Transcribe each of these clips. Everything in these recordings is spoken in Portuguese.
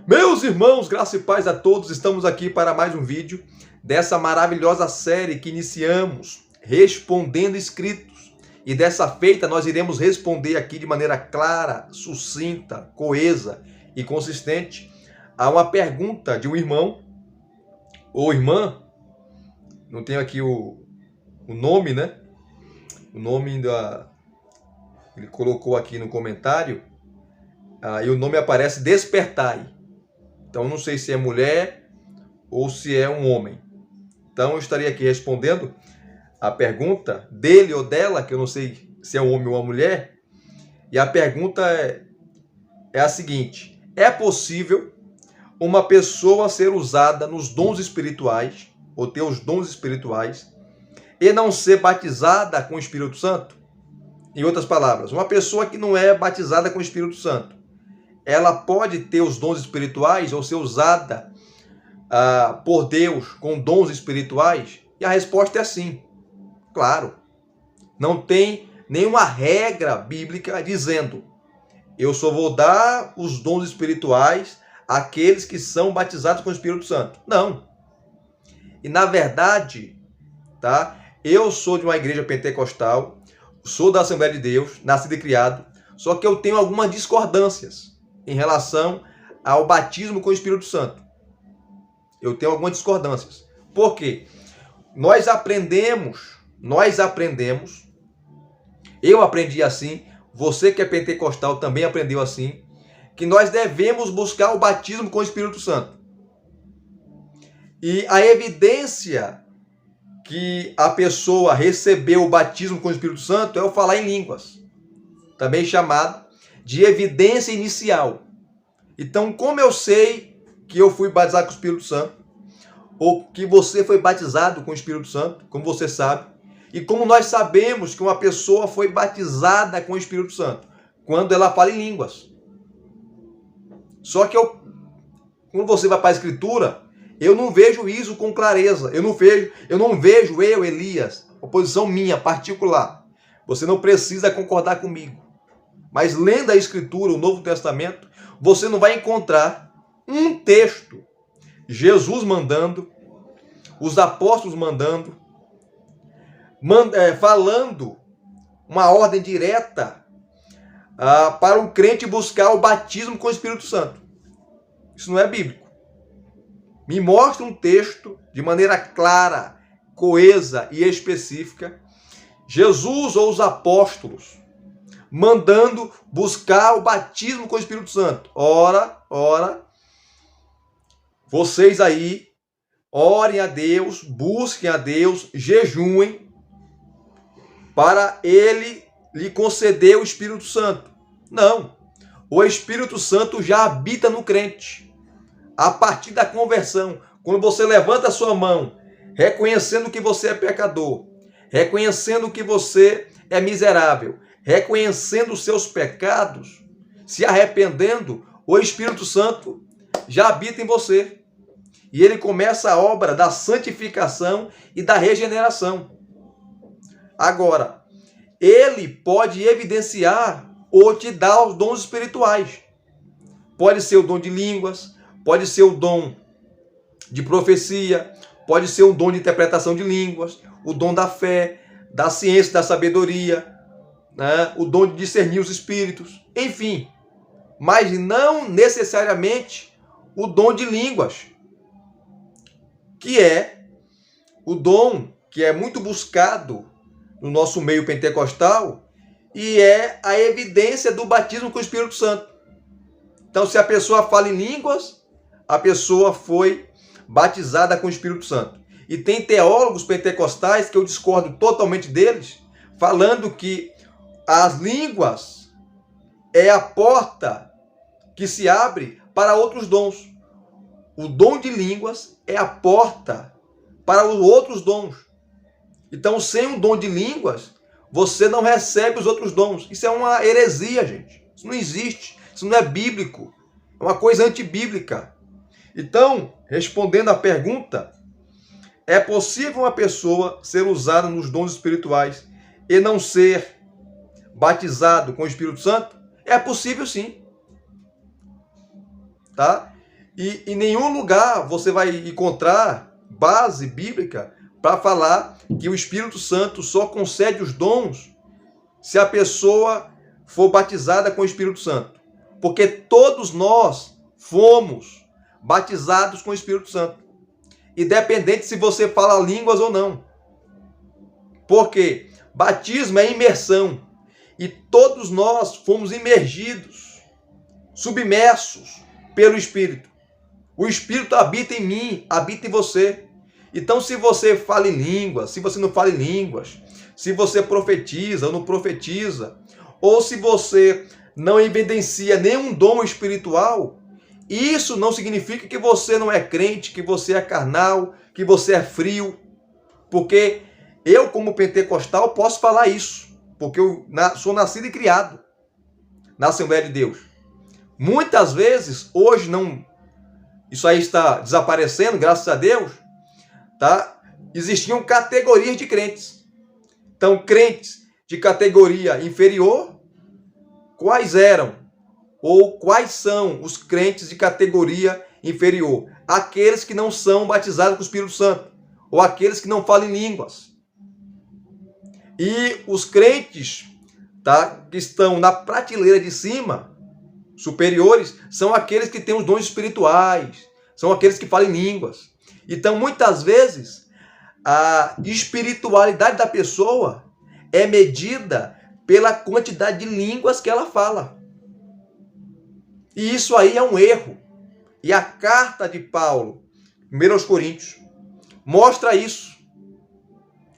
Meus irmãos, graça e paz a todos, estamos aqui para mais um vídeo dessa maravilhosa série que iniciamos, Respondendo Escritos. E dessa feita nós iremos responder aqui de maneira clara, sucinta, coesa e consistente a uma pergunta de um irmão ou irmã, não tenho aqui o nome, né? O nome ele colocou aqui no comentário, e o nome aparece Despertai. Então, não sei se é mulher ou se é um homem. Então, eu estaria aqui respondendo a pergunta dele ou dela, que eu não sei se é um homem ou uma mulher. E a pergunta é a seguinte: é possível uma pessoa ser usada nos dons espirituais, ou ter os dons espirituais, e não ser batizada com o Espírito Santo? Em outras palavras, uma pessoa que não é batizada com o Espírito Santo, ela pode ter os dons espirituais ou ser usada por Deus com dons espirituais? E a resposta é sim, claro. Não tem nenhuma regra bíblica dizendo eu só vou dar os dons espirituais àqueles que são batizados com o Espírito Santo. Não. E na verdade, tá? Eu sou de uma igreja pentecostal, sou da Assembleia de Deus, nascido e criado, só que eu tenho algumas discordâncias em relação ao batismo com o Espírito Santo. Eu tenho algumas discordâncias. Por quê? Nós aprendemos, eu aprendi assim, você que é pentecostal também aprendeu assim, que nós devemos buscar o batismo com o Espírito Santo. E a evidência que a pessoa recebeu o batismo com o Espírito Santo é o falar em línguas, também chamado de evidência inicial. Então, como eu sei que eu fui batizado com o Espírito Santo, ou que você foi batizado com o Espírito Santo, como você sabe, e como nós sabemos que uma pessoa foi batizada com o Espírito Santo? Quando ela fala em línguas. Só que quando você vai para a Escritura, eu não vejo isso com clareza. Eu não vejo Elias, oposição minha, particular. Você não precisa concordar comigo. Mas lendo a Escritura, o Novo Testamento, você não vai encontrar um texto, Jesus mandando, os apóstolos mandando, falando uma ordem direta para o crente buscar o batismo com o Espírito Santo. Isso não é bíblico. Me mostra um texto de maneira clara, coesa e específica, Jesus ou os apóstolos mandando buscar o batismo com o Espírito Santo. Ora, vocês aí, orem a Deus, busquem a Deus, jejuem, para Ele lhe conceder o Espírito Santo. Não, o Espírito Santo já habita no crente. A partir da conversão, quando você levanta a sua mão, reconhecendo que você é pecador, reconhecendo que você é miserável, reconhecendo os seus pecados, se arrependendo, o Espírito Santo já habita em você. E ele começa a obra da santificação e da regeneração. Agora, ele pode evidenciar ou te dar os dons espirituais. Pode ser o dom de línguas, pode ser o dom de profecia, pode ser o dom de interpretação de línguas, o dom da fé, da ciência, da sabedoria, né? O dom de discernir os espíritos, enfim. Mas não necessariamente o dom de línguas, que é o dom que é muito buscado no nosso meio pentecostal e é a evidência do batismo com o Espírito Santo. Então, se a pessoa fala em línguas, a pessoa foi batizada com o Espírito Santo. E tem teólogos pentecostais, que eu discordo totalmente deles, falando que as línguas é a porta que se abre para outros dons. O dom de línguas é a porta para os outros dons. Então, sem um dom de línguas, você não recebe os outros dons. Isso é uma heresia, gente. Isso não existe. Isso não é bíblico. É uma coisa antibíblica. Então, respondendo à pergunta, é possível uma pessoa ser usada nos dons espirituais e não ser batizado com o Espírito Santo? É possível sim. Tá? E em nenhum lugar você vai encontrar base bíblica para falar que o Espírito Santo só concede os dons se a pessoa for batizada com o Espírito Santo. Porque todos nós fomos batizados com o Espírito Santo. Independente se você fala línguas ou não. Porque batismo é imersão. E todos nós fomos imergidos, submersos pelo Espírito. O Espírito habita em mim, habita em você. Então, se você fala em línguas, se você não fala em línguas, se você profetiza ou não profetiza, ou se você não evidencia nenhum dom espiritual, isso não significa que você não é crente, que você é carnal, que você é frio. Porque eu, como pentecostal, posso falar isso. Porque eu sou nascido e criado na Assembleia de Deus. Muitas vezes, hoje não... Isso aí está desaparecendo, graças a Deus. Tá? Existiam categorias de crentes. Então, crentes de categoria inferior, quais eram? Ou quais são os crentes de categoria inferior? Aqueles que não são batizados com o Espírito Santo. Ou aqueles que não falam em línguas. E os crentes, tá, que estão na prateleira de cima, superiores, são aqueles que têm os dons espirituais, são aqueles que falam em línguas. Então, muitas vezes, a espiritualidade da pessoa é medida pela quantidade de línguas que ela fala. E isso aí é um erro. E a carta de Paulo, 1 aos Coríntios, mostra isso.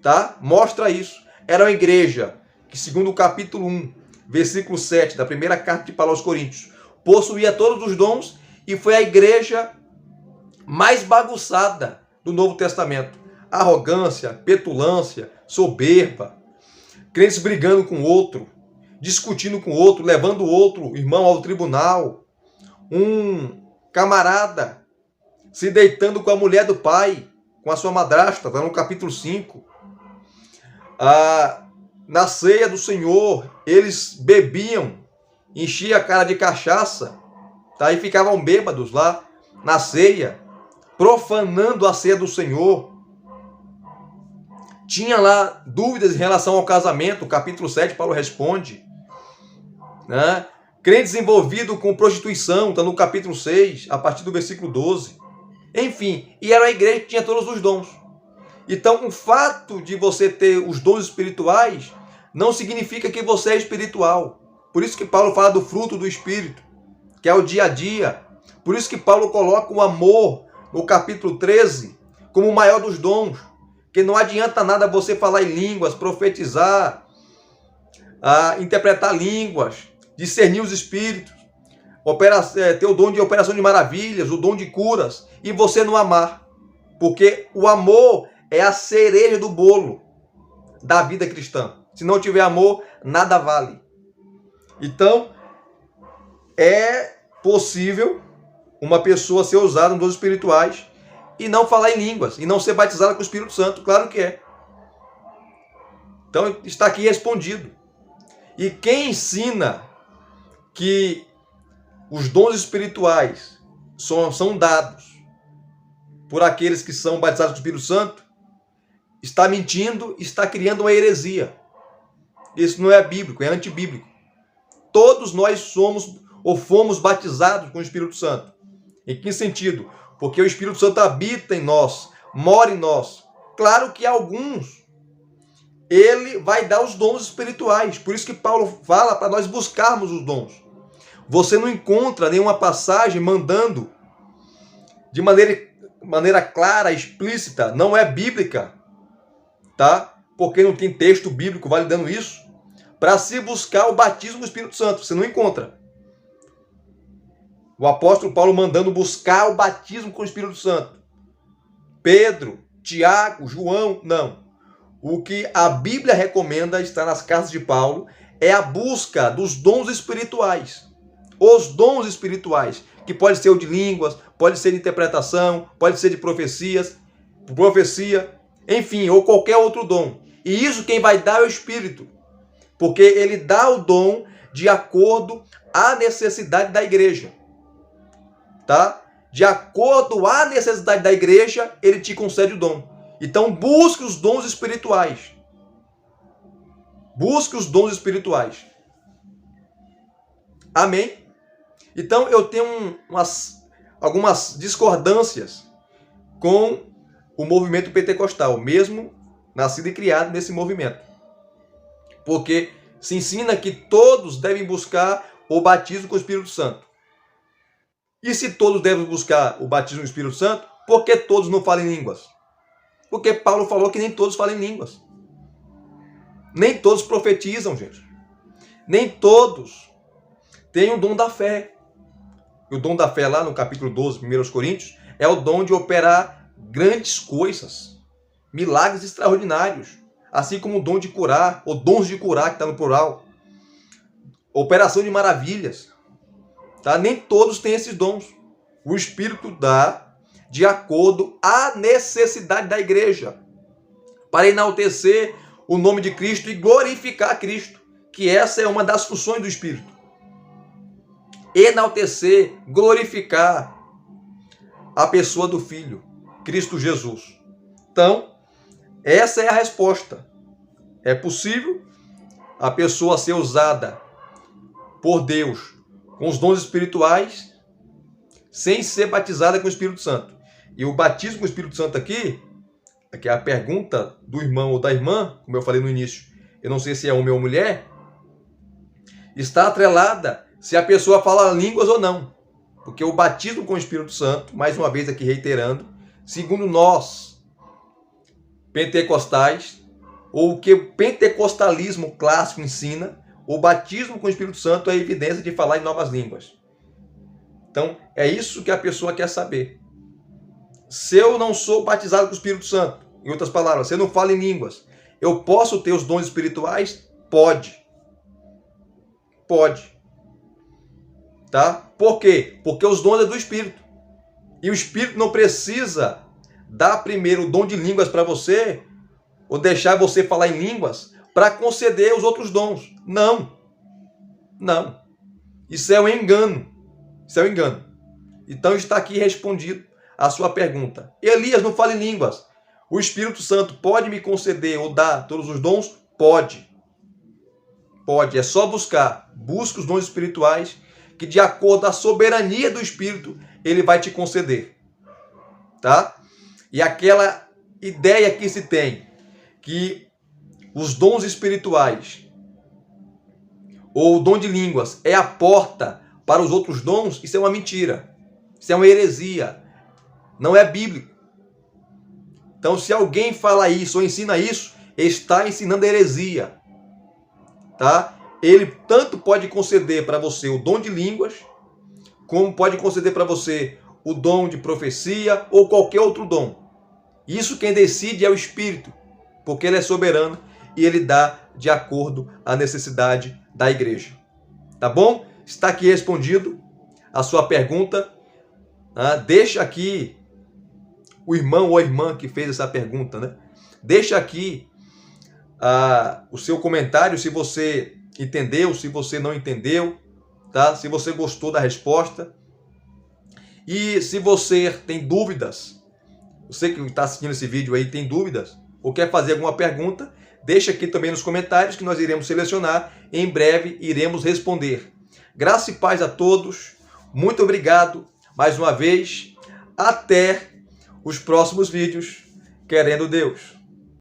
Tá? Mostra isso. Era uma igreja que, segundo o capítulo 1, versículo 7 da primeira carta de Paulo aos Coríntios, possuía todos os dons e foi a igreja mais bagunçada do Novo Testamento. Arrogância, petulância, soberba, crentes brigando com o outro, discutindo com o outro, levando o outro irmão ao tribunal, um camarada se deitando com a mulher do pai, com a sua madrasta, está no capítulo 5. Na ceia do Senhor, eles bebiam, enchiam a cara de cachaça, tá? E ficavam bêbados lá na ceia, profanando a ceia do Senhor. Tinha lá dúvidas em relação ao casamento, capítulo 7, Paulo responde. Né? Crentes envolvidos com prostituição, está no capítulo 6, a partir do versículo 12. Enfim, e era a igreja que tinha todos os dons. Então, o fato de você ter os dons espirituais não significa que você é espiritual. Por isso que Paulo fala do fruto do Espírito, que é o dia a dia. Por isso que Paulo coloca o amor no capítulo 13 como o maior dos dons. Que não adianta nada você falar em línguas, profetizar, interpretar línguas, discernir os espíritos, ter o dom de operação de maravilhas, o dom de curas, e você não amar. Porque o amor é a cereja do bolo da vida cristã. Se não tiver amor, nada vale. Então, é possível uma pessoa ser usada nos dons espirituais e não falar em línguas, e não ser batizada com o Espírito Santo. Claro que é. Então, está aqui respondido. E quem ensina que os dons espirituais são dados por aqueles que são batizados com o Espírito Santo, está mentindo, está criando uma heresia. Isso não é bíblico, é antibíblico. Todos nós somos ou fomos batizados com o Espírito Santo. Em que sentido? Porque o Espírito Santo habita em nós, mora em nós. Claro que alguns, ele vai dar os dons espirituais. Por isso que Paulo fala para nós buscarmos os dons. Você não encontra nenhuma passagem mandando de maneira clara, explícita, não é bíblica, tá? Porque não tem texto bíblico validando isso, para se buscar o batismo do Espírito Santo. Você não encontra. O apóstolo Paulo mandando buscar o batismo com o Espírito Santo. Pedro, Tiago, João, não. O que a Bíblia recomenda, está nas cartas de Paulo, é a busca dos dons espirituais. Os dons espirituais, que pode ser o de línguas, pode ser de interpretação, pode ser de profecia, enfim, ou qualquer outro dom. E isso quem vai dar é o Espírito, porque ele dá o dom de acordo à necessidade da igreja. Tá? de acordo à necessidade da igreja, ele te concede o dom. Então busque os dons espirituais. Busque os dons espirituais. Amém? Então eu tenho algumas discordâncias com o movimento pentecostal, mesmo nascido e criado nesse movimento. Porque se ensina que todos devem buscar o batismo com o Espírito Santo. E se todos devem buscar o batismo com o Espírito Santo, por que todos não falam em línguas? Porque Paulo falou que nem todos falam em línguas. Nem todos profetizam, gente. Nem todos têm o dom da fé. E o dom da fé lá no capítulo 12, 1 Coríntios, é o dom de operar grandes coisas, milagres extraordinários, assim como o dom de curar, ou dons de curar, que está no plural, operação de maravilhas. Tá? Nem todos têm esses dons. O Espírito dá de acordo à necessidade da igreja, para enaltecer o nome de Cristo e glorificar Cristo, que essa é uma das funções do Espírito. Enaltecer, glorificar a pessoa do Filho, Cristo Jesus. Então, essa é a resposta. É possível a pessoa ser usada por Deus com os dons espirituais sem ser batizada com o Espírito Santo. E o batismo com o Espírito Santo aqui, que é a pergunta do irmão ou da irmã, como eu falei no início, eu não sei se é homem ou mulher, está atrelada se a pessoa fala línguas ou não. Porque o batismo com o Espírito Santo, mais uma vez aqui reiterando, segundo nós, pentecostais, ou o que o pentecostalismo clássico ensina, o batismo com o Espírito Santo é a evidência de falar em novas línguas. Então, é isso que a pessoa quer saber. Se eu não sou batizado com o Espírito Santo, em outras palavras, se eu não falo em línguas, eu posso ter os dons espirituais? Pode. Pode. Tá? Por quê? Porque os dons é do Espírito. E o Espírito não precisa dar primeiro o dom de línguas para você, ou deixar você falar em línguas, para conceder os outros dons. Não. Não. Isso é um engano. Isso é um engano. Então está aqui respondido a sua pergunta. Elias não fala em línguas. O Espírito Santo pode me conceder ou dar todos os dons? Pode. Pode. É só buscar. Busque os dons espirituais que, de acordo com a soberania do Espírito, ele vai te conceder. Tá? E aquela ideia que se tem que os dons espirituais ou o dom de línguas é a porta para os outros dons, isso é uma mentira. Isso é uma heresia. Não é bíblico. Então, se alguém fala isso ou ensina isso, está ensinando heresia. Tá? Ele tanto pode conceder para você o dom de línguas, como pode conceder para você o dom de profecia ou qualquer outro dom. Isso quem decide é o Espírito, porque ele é soberano e ele dá de acordo à necessidade da igreja. Tá bom? Está aqui respondido a sua pergunta. Deixa aqui o irmão ou a irmã que fez essa pergunta, né? Deixa aqui o seu comentário, se você entendeu, se você não entendeu, tá? Se você gostou da resposta. E se você tem dúvidas, você que está assistindo esse vídeo aí tem dúvidas, ou quer fazer alguma pergunta, deixa aqui também nos comentários que nós iremos selecionar e em breve iremos responder. Graça e paz a todos. Muito obrigado mais uma vez. Até os próximos vídeos, querendo Deus.